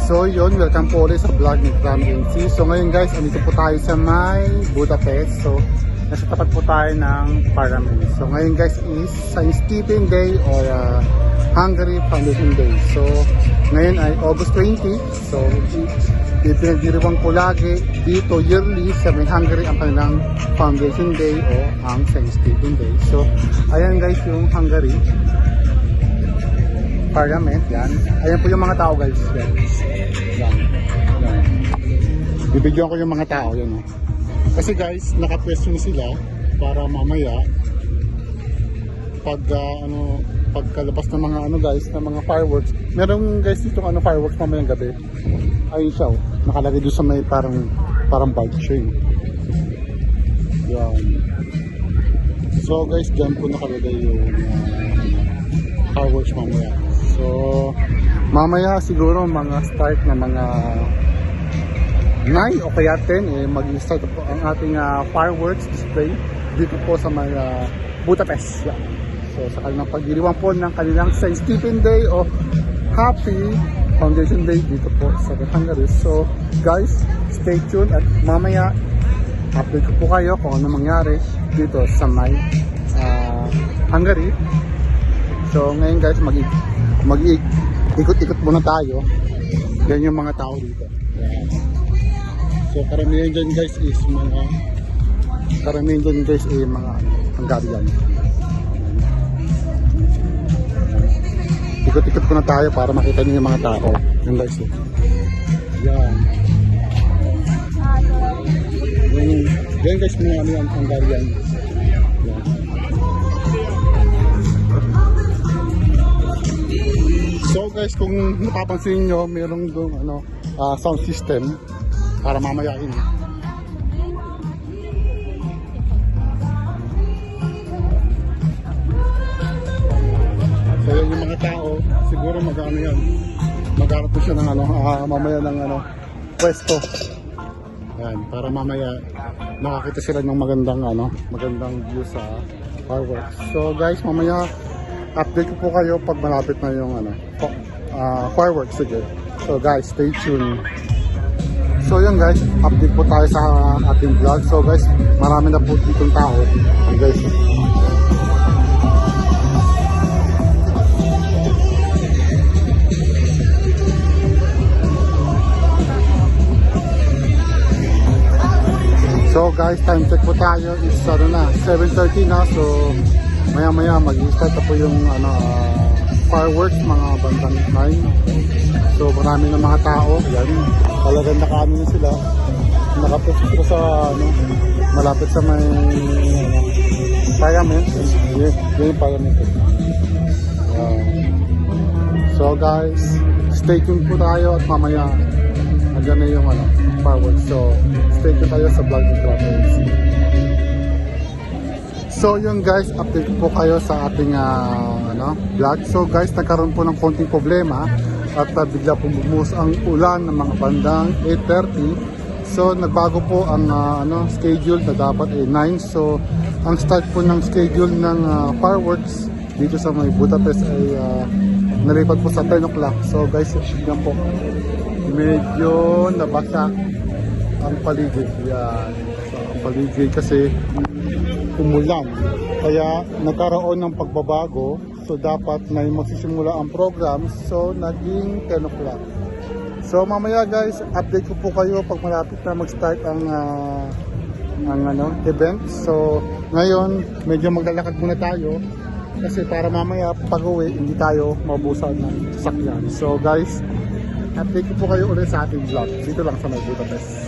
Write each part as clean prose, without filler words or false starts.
So yun, welcome po ulit sa vlog ni Cram NC. So ngayon guys, andito po tayo sa may Budapest. So nasa tapat po tayo ng Parliament. So ngayon guys is Thanksgiving Day or Hungary Foundation Day. So ngayon ay August 20. So ipinagdiriwang ko lagi dito yearly sa may Hungary ang kanilang Foundation Day o ang Thanksgiving Day. So ayan guys yung Hungary Parliament, yan. Ayan po yung mga tao guys. Yan. Yan. Yan. Bibigyan ko yung mga tao, yan. Kasi guys, nakapwesto na sila para mamaya pag pagkalabas ng mga guys, ng mga fireworks. Meron guys dito fireworks mamayang gabi. Ayun siya, nakalagay doon sa may parang bike chain. Yan. So guys, dyan po nakalagay yung fireworks mamaya. So, mamaya siguro mga start na mga 9 o kaya 10 mag-start po ang ating fireworks display dito po sa may Budapest. Yeah. So, sa kanilang pagdiriwang po ng kanilang Thanksgiving Day o Happy Foundation Day dito po sa Hungary. So, guys, stay tuned at mamaya update ko po kayo kung ano mangyari dito sa may Hungary. So, ngayon guys, mag-ikot-ikot muna tayo. Yan yung mga tao dito. Yan. So karamihan dyan guys is mga Hungarian. Ikot-ikot muna tayo para makita niyo yung mga tao. Yan guys. Yan. Yan guys, mga Hungarian. Yan. So guys, kung napapansin nyo, mayroong doon sound system para mamayain. So yan yung mga tao, siguro mag-arap po siya ng mamaya ng pwesto. Yan, para mamaya nakakita sila ng magandang view sa fireworks. So guys, mamaya update ko po kayo pag malapit na yung fireworks again. So guys, stay tuned. So yun guys, update po tayo sa ating vlog. So guys, marami na po ditong tao. Guys, so guys, time check po tayo is 7:30 na. So maya mag-start na po yung fireworks mga bandang 9. So marami na mga tao. Yan, talagang nakaano na sila. Nakaposto sa malapit sa may Parliament. Yan yung Parliament. So guys, stay tuned po tayo at mamaya andyan na yung fireworks. So stay tuned tayo sa vlog ni Trappers. So yun guys, update po kayo sa ating vlog. So guys, nagkaroon po ng konting problema at bigla po bumuhos ang ulan ng mga bandang 8:30. So nagbago po ang schedule na dapat 9. So ang start po ng schedule ng fireworks dito sa may Budapest ay nalipat po sa 10 o'clock. So guys, yan po, medyo nabasa ang paligid. Yan, ang paligid kasi umulan, kaya nagkaroon ng pagbabago. So dapat na magsisimula ang program, so naging 10 o'clock. So mamaya guys, update ko po kayo pag malapit na mag-start ang event. So ngayon medyo maglalakad muna tayo kasi para mamaya pag-uwi hindi tayo mabusan ng sasakyan. So guys, update ko po kayo ulit sa ating vlog dito lang sa may Budapest.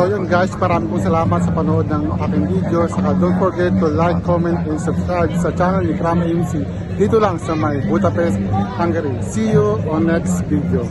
So yun guys, maraming pong salamat sa panood ng aking video. Saka don't forget to like, comment, and subscribe sa channel ni Kram AMC. Dito lang sa may Budapest, Hungary. See you on next video.